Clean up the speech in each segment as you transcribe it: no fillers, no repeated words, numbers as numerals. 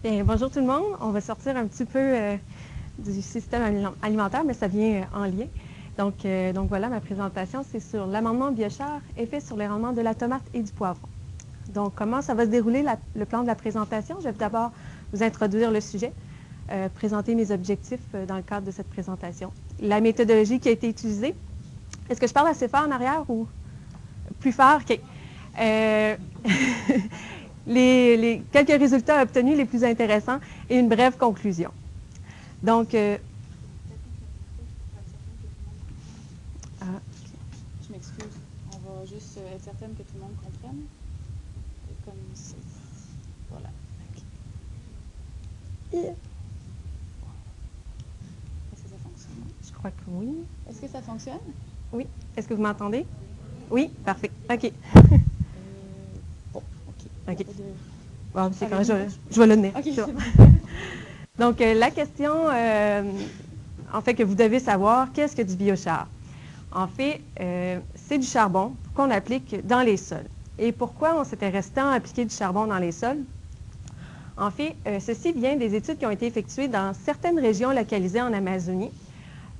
Bien, bonjour tout le monde. On va sortir un petit peu du système alimentaire, mais ça vient en lien. Donc voilà, ma présentation, c'est sur l'amendement Biochar, effet sur les rendements de la tomate et du poivron. Donc, comment ça va se dérouler le plan de la présentation? Je vais d'abord vous introduire le sujet, présenter mes objectifs dans le cadre de cette présentation. La méthodologie qui a été utilisée. Est-ce que je parle assez fort en arrière ou plus fort? OK. Les quelques résultats obtenus les plus intéressants et une brève conclusion. Donc, je m'excuse, on va juste être certaine que tout le monde comprenne. Comme ça. Voilà. Est-ce que ça fonctionne? Je crois que oui. Est-ce que ça fonctionne? Oui. Est-ce que vous m'entendez? Oui, parfait. OK. Bon, OK. OK. Bon, c'est quand je vais le tenir. OK. Donc, la question, en fait, que vous devez savoir, qu'est-ce que du biochar? En fait, c'est du charbon qu'on applique dans les sols. Et pourquoi on s'intéresse tant à appliquer du charbon dans les sols? En fait, ceci vient des études qui ont été effectuées dans certaines régions localisées en Amazonie,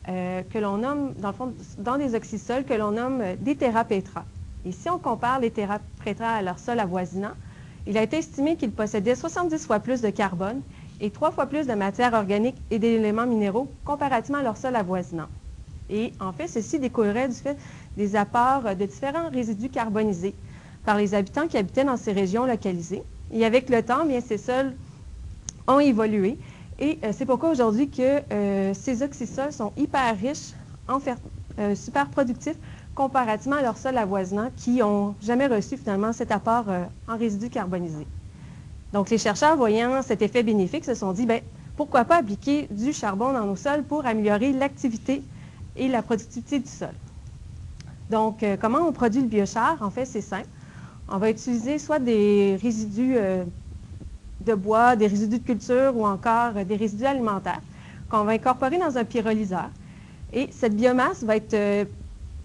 que l'on nomme, dans le fond, dans des oxysols que l'on nomme des terrapétras. Et si on compare les terrapétras à leurs sols avoisinants, il a été estimé qu'ils possédaient 70 fois plus de carbone et 3 fois plus de matière organique et d'éléments minéraux comparativement à leurs sols avoisinants. Et en fait, ceci découlerait du fait des apports de différents résidus carbonisés par les habitants qui habitaient dans ces régions localisées. Et avec le temps, bien, ces sols ont évolué. Et c'est pourquoi aujourd'hui que ces oxysols sont hyper riches, super productifs, comparativement à leurs sols avoisinants qui n'ont jamais reçu finalement cet apport en résidus carbonisés. Donc, les chercheurs, voyant cet effet bénéfique, se sont dit, bien, pourquoi pas appliquer du charbon dans nos sols pour améliorer l'activité et la productivité du sol. Donc, comment on produit le biochar? En fait, c'est simple. On va utiliser soit des résidus de bois, des résidus de culture ou encore des résidus alimentaires qu'on va incorporer dans un pyrolyseur. Et cette biomasse va être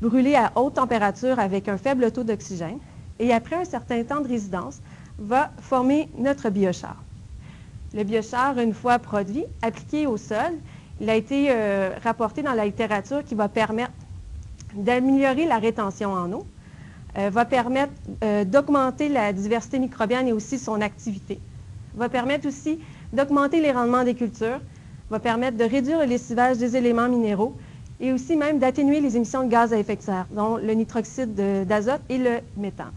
brûlée à haute température avec un faible taux d'oxygène. Et après un certain temps de résidence, va former notre biochar. Le biochar, une fois produit, appliqué au sol, il a été rapporté dans la littérature qui va permettre d'améliorer la rétention en eau, va permettre d'augmenter la diversité microbienne et aussi son activité, va permettre aussi d'augmenter les rendements des cultures, va permettre de réduire le lessivage des éléments minéraux et aussi même d'atténuer les émissions de gaz à effet de serre, dont le nitroxyde d'azote et le méthane.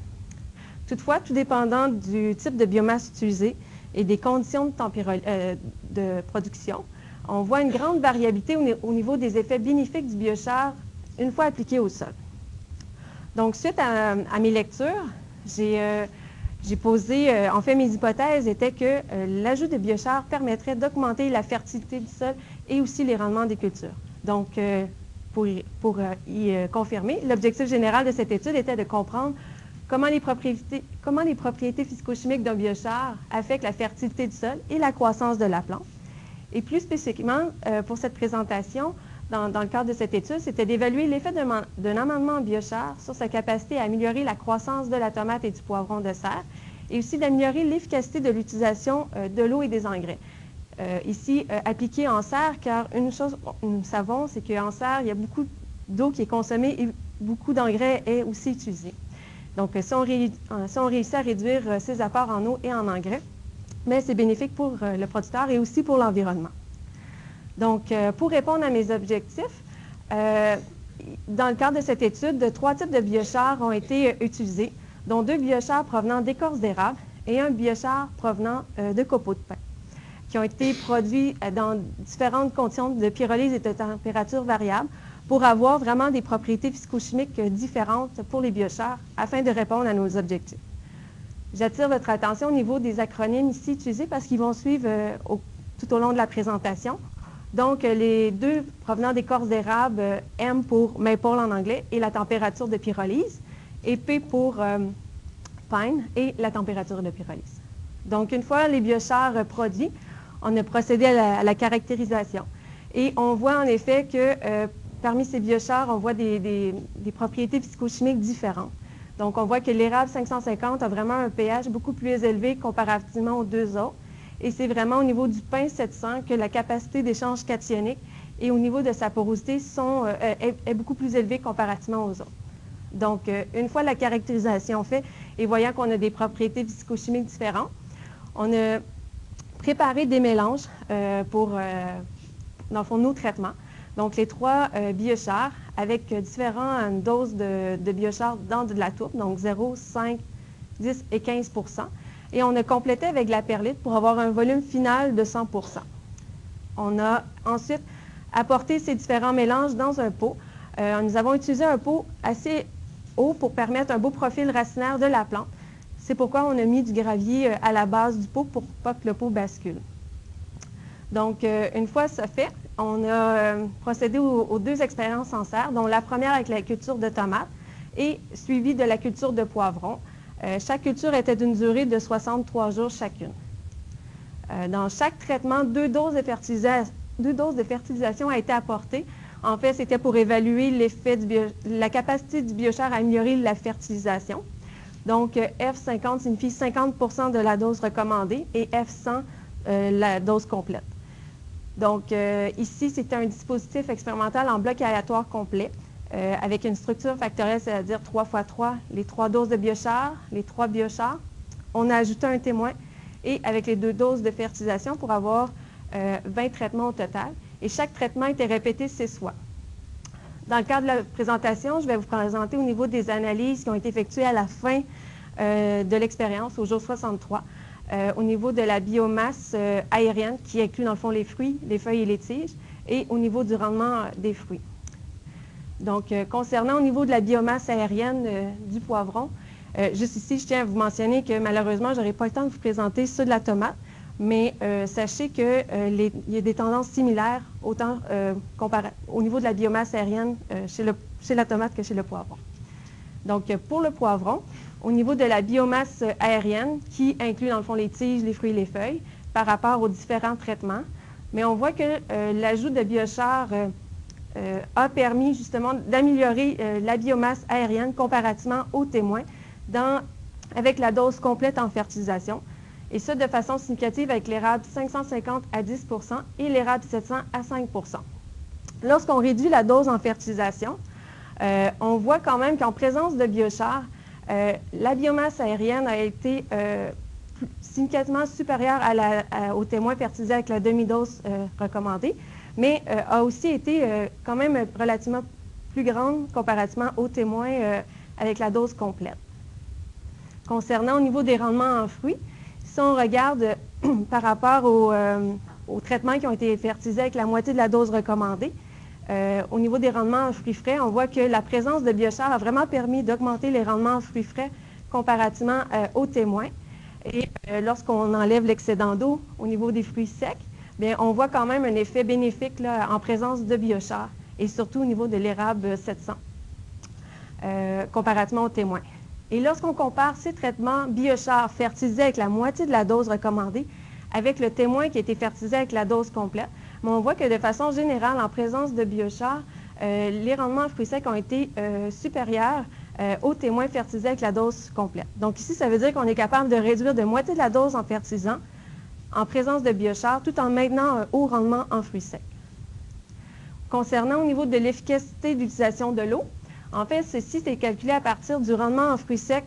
Toutefois, tout dépendant du type de biomasse utilisée et des conditions de production, on voit une grande variabilité au niveau des effets bénéfiques du biochar une fois appliqué au sol. Donc, suite à mes lectures, j'ai posé, en fait, mes hypothèses étaient que l'ajout de biochar permettrait d'augmenter la fertilité du sol et aussi les rendements des cultures. Donc, pour y confirmer, l'objectif général de cette étude était de comprendre comment les propriétés physico-chimiques d'un biochar affectent la fertilité du sol et la croissance de la plante. Et plus spécifiquement, pour cette présentation, dans le cadre de cette étude, c'était d'évaluer l'effet d'un amendement en biochar sur sa capacité à améliorer la croissance de la tomate et du poivron de serre et aussi d'améliorer l'efficacité de l'utilisation de l'eau et des engrais. Ici, appliqué en serre, car une chose que nous savons, c'est qu'en serre, il y a beaucoup d'eau qui est consommée et beaucoup d'engrais est aussi utilisé. Donc, si on réussit à réduire ces apports en eau et en engrais, mais c'est bénéfique pour le producteur et aussi pour l'environnement. Donc, pour répondre à mes objectifs, dans le cadre de cette étude, 3 types de biochars ont été utilisés, dont 2 biochars provenant d'écorce d'érable et un biochar provenant de copeaux de pin, qui ont été produits dans différentes conditions de pyrolyse et de température variable pour avoir vraiment des propriétés physico-chimiques différentes pour les biochars afin de répondre à nos objectifs. J'attire votre attention au niveau des acronymes ici utilisés parce qu'ils vont suivre tout au long de la présentation. Donc, les 2 provenant d'écorce d'érable, M pour maple en anglais et la température de pyrolyse, et P pour pine et la température de pyrolyse. Donc, une fois les biochars produits, on a procédé à la caractérisation. Et on voit en effet que parmi ces biochars, on voit des propriétés physico-chimiques différentes. Donc, on voit que l'érable 550 a vraiment un pH beaucoup plus élevé comparativement aux 2 autres. Et c'est vraiment au niveau du pain 700 que la capacité d'échange cationique et au niveau de sa porosité est beaucoup plus élevée comparativement aux autres. Donc, une fois la caractérisation faite et voyant qu'on a des propriétés physico-chimiques différentes, on a préparé des mélanges pour, dans le fond, nos traitements. Donc, les 3 biochars avec différentes doses de biochars dans de la tourbe, donc 0, 5, 10 et 15 %. Et on a complété avec de la perlite pour avoir un volume final de 100 %. On a ensuite apporté ces différents mélanges dans un pot. Nous avons utilisé un pot assez haut pour permettre un beau profil racinaire de la plante. C'est pourquoi on a mis du gravier à la base du pot pour pas que le pot bascule. Donc, une fois ça fait, on a procédé aux 2 expériences en serre, dont la première avec la culture de tomates et suivie de la culture de poivrons. Chaque culture était d'une durée de 63 jours chacune. Dans chaque traitement, 2 doses de fertilisation a été apportée. En fait, c'était pour évaluer l'effet la capacité du biochar à améliorer la fertilisation. Donc, F50 signifie 50 % de la dose recommandée et F100, la dose complète. Donc, ici, c'était un dispositif expérimental en bloc aléatoire complet avec une structure factorielle, c'est-à-dire 3 × 3, les 3 doses de biochar, les 3 biochars. On a ajouté un témoin et avec les 2 doses de fertilisation pour avoir 20 traitements au total. Et chaque traitement était répété 6 fois. Dans le cadre de la présentation, je vais vous présenter au niveau des analyses qui ont été effectuées à la fin de l'expérience, au jour 63, au niveau de la biomasse aérienne, qui inclut dans le fond les fruits, les feuilles et les tiges, et au niveau du rendement des fruits. Donc, concernant au niveau de la biomasse aérienne du poivron, juste ici, je tiens à vous mentionner que malheureusement, je n'aurai pas le temps de vous présenter ceux de la tomate, mais sachez qu'il y a des tendances similaires, autant au niveau de la biomasse aérienne chez la tomate que chez le poivron. Donc, pour le poivron, au niveau de la biomasse aérienne, qui inclut dans le fond les tiges, les fruits et les feuilles, par rapport aux différents traitements, mais on voit que l'ajout de biochar a permis justement d'améliorer la biomasse aérienne comparativement aux témoins avec la dose complète en fertilisation, et ça de façon significative avec l'érable 550 à 10 % et l'érable 700 à 5 %. Lorsqu'on réduit la dose en fertilisation, on voit quand même qu'en présence de biochar, la biomasse aérienne a été significativement supérieure aux témoins fertilisés avec la demi-dose recommandée, mais a aussi été quand même relativement plus grande comparativement aux témoins avec la dose complète. Concernant au niveau des rendements en fruits, si on regarde par rapport aux traitements qui ont été fertilisés avec la moitié de la dose recommandée, au niveau des rendements en fruits frais, on voit que la présence de biochar a vraiment permis d'augmenter les rendements en fruits frais comparativement aux témoins. Et lorsqu'on enlève l'excédent d'eau au niveau des fruits secs, bien, on voit quand même un effet bénéfique là, en présence de biochar, et surtout au niveau de l'érable 700, comparativement aux témoins. Et lorsqu'on compare ces traitements biochar fertilisés avec la moitié de la dose recommandée, avec le témoin qui a été fertilisé avec la dose complète, mais on voit que de façon générale, en présence de biochar, les rendements en fruits secs ont été supérieurs aux témoins fertilisés avec la dose complète. Donc ici, ça veut dire qu'on est capable de réduire de moitié de la dose en fertilisant en présence de biochar, tout en maintenant un haut rendement en fruits secs. Concernant au niveau de l'efficacité d'utilisation de l'eau, en fait, ceci est calculé à partir du rendement en fruits secs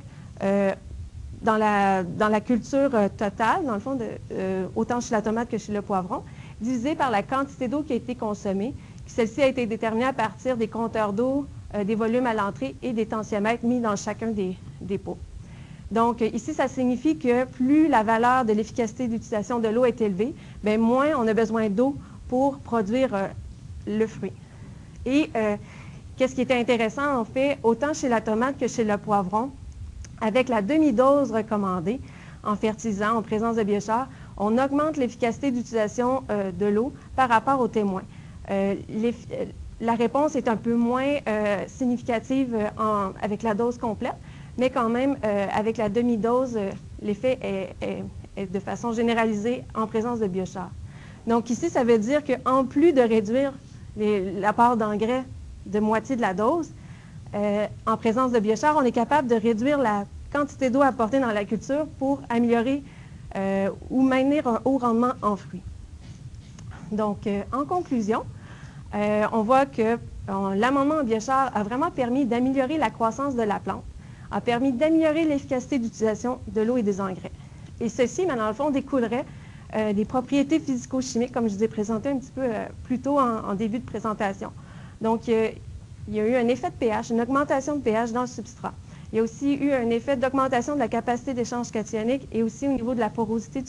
dans la culture totale, dans le fond, autant chez la tomate que chez le poivron, divisé par la quantité d'eau qui a été consommée. Celle-ci a été déterminée à partir des compteurs d'eau, des volumes à l'entrée et des tensiomètres mis dans chacun des pots. Donc, ici, ça signifie que plus la valeur de l'efficacité d'utilisation de l'eau est élevée, bien, moins on a besoin d'eau pour produire le fruit. Et qu'est-ce qui était intéressant, en fait, autant chez la tomate que chez le poivron, avec la demi-dose recommandée en fertilisant, en présence de biochar, on augmente l'efficacité d'utilisation de l'eau par rapport aux témoins. La réponse est un peu moins significative avec la dose complète, mais quand même, avec la demi-dose, l'effet est de façon généralisée en présence de biochar. Donc ici, ça veut dire qu'en plus de réduire l'apport d'engrais de moitié de la dose, en présence de biochar, on est capable de réduire la quantité d'eau apportée dans la culture pour améliorer ou maintenir un haut rendement en fruits. Donc, en conclusion, on voit que l'amendement en biochar a vraiment permis d'améliorer la croissance de la plante, a permis d'améliorer l'efficacité d'utilisation de l'eau et des engrais. Et ceci, mais dans le fond, découlerait des propriétés physico-chimiques, comme je vous ai présenté un petit peu plus tôt en début de présentation. Donc, il y a eu un effet de pH, une augmentation de pH dans le substrat. Il y a aussi eu un effet d'augmentation de la capacité d'échange cationique et aussi au niveau de la porosité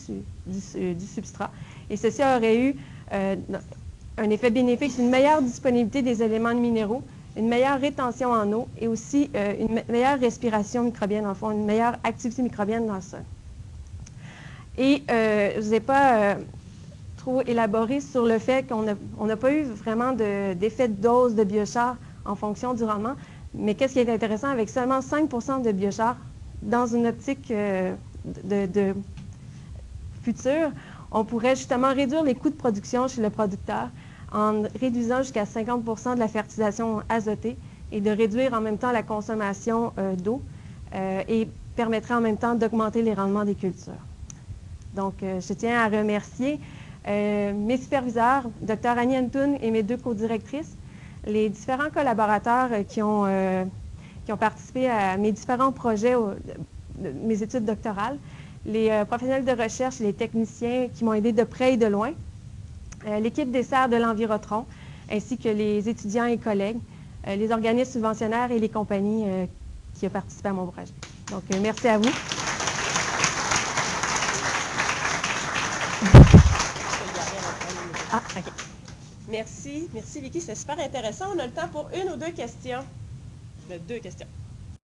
du substrat. Et ceci aurait eu un effet bénéfique, une meilleure disponibilité des éléments minéraux, une meilleure rétention en eau et aussi une meilleure respiration microbienne, en fond, une meilleure activité microbienne dans le sol. Et je ne vous ai pas trop élaboré sur le fait qu'on n'a pas eu vraiment d'effet de dose de biochar en fonction du rendement. Mais qu'est-ce qui est intéressant, avec seulement 5% de biochar dans une optique de future, on pourrait justement réduire les coûts de production chez le producteur en réduisant jusqu'à 50% de la fertilisation azotée et de réduire en même temps la consommation d'eau et permettrait en même temps d'augmenter les rendements des cultures. Donc, je tiens à remercier mes superviseurs, Dr. Annie Antoun et mes deux co-directrices, les différents collaborateurs qui ont participé à mes différents projets, mes études doctorales, les professionnels de recherche, les techniciens qui m'ont aidé de près et de loin, l'équipe des serres de l'Envirotron, ainsi que les étudiants et collègues, les organismes subventionnaires et les compagnies qui ont participé à mon projet. Donc, merci à vous. Ah, OK. Merci Vicky, c'est super intéressant. On a le temps pour une ou deux questions. Deux questions.